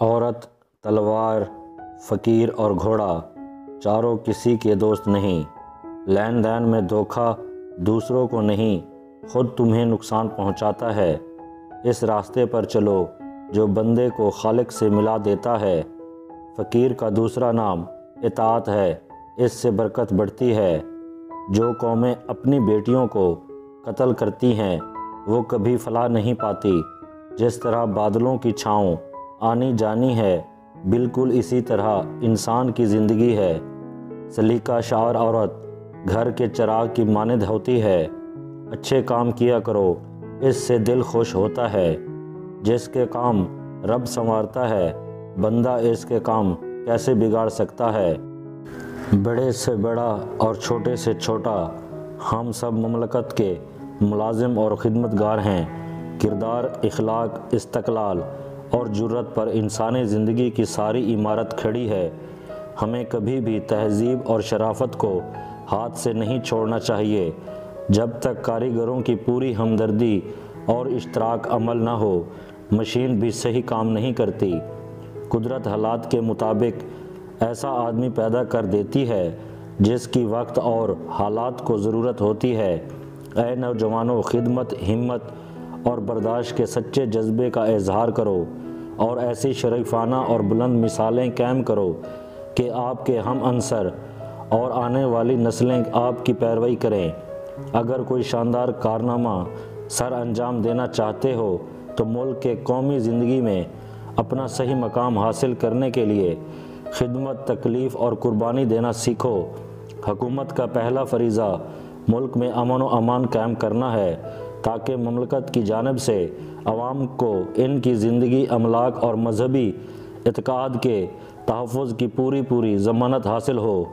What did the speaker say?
عورت، تلوار، فقیر اور گھوڑا چاروں کسی کے دوست نہیں۔ لین دین میں دھوکہ دوسروں کو نہیں، خود تمہیں نقصان پہنچاتا ہے۔ اس راستے پر چلو جو بندے کو خالق سے ملا دیتا ہے۔ فقیر کا دوسرا نام اطاعت ہے، اس سے برکت بڑھتی ہے۔ جو قومیں اپنی بیٹیوں کو قتل کرتی ہیں وہ کبھی فلاح نہیں پاتی۔ جس طرح بادلوں کی چھاؤں آنی جانی ہے، بالکل اسی طرح انسان کی زندگی ہے۔ سلیقہ شعور عورت گھر کے چراغ کی مانند ہوتی ہے۔ اچھے کام کیا کرو، اس سے دل خوش ہوتا ہے۔ جس کے کام رب سنوارتا ہے، بندہ اس کے کام کیسے بگاڑ سکتا ہے؟ بڑے سے بڑا اور چھوٹے سے چھوٹا، ہم سب مملکت کے ملازم اور خدمتگار ہیں۔ کردار، اخلاق، استقلال اور جرأت پر انسانی زندگی کی ساری عمارت کھڑی ہے۔ ہمیں کبھی بھی تہذیب اور شرافت کو ہاتھ سے نہیں چھوڑنا چاہیے۔ جب تک کاریگروں کی پوری ہمدردی اور اشتراک عمل نہ ہو، مشین بھی صحیح کام نہیں کرتی۔ قدرت حالات کے مطابق ایسا آدمی پیدا کر دیتی ہے جس کی وقت اور حالات کو ضرورت ہوتی ہے۔ اے نوجوانوں، خدمت، ہمت اور برداشت کے سچے جذبے کا اظہار کرو اور ایسی شریفانہ اور بلند مثالیں قائم کرو کہ آپ کے ہم عنصر اور آنے والی نسلیں آپ کی پیروی کریں۔ اگر کوئی شاندار کارنامہ سر انجام دینا چاہتے ہو تو ملک کے قومی زندگی میں اپنا صحیح مقام حاصل کرنے کے لیے خدمت، تکلیف اور قربانی دینا سیکھو۔ حکومت کا پہلا فریضہ ملک میں امن و امان قائم کرنا ہے تاکہ مملکت کی جانب سے عوام کو ان کی زندگی، املاک اور مذہبی اعتقاد کے تحفظ کی پوری ضمانت حاصل ہو۔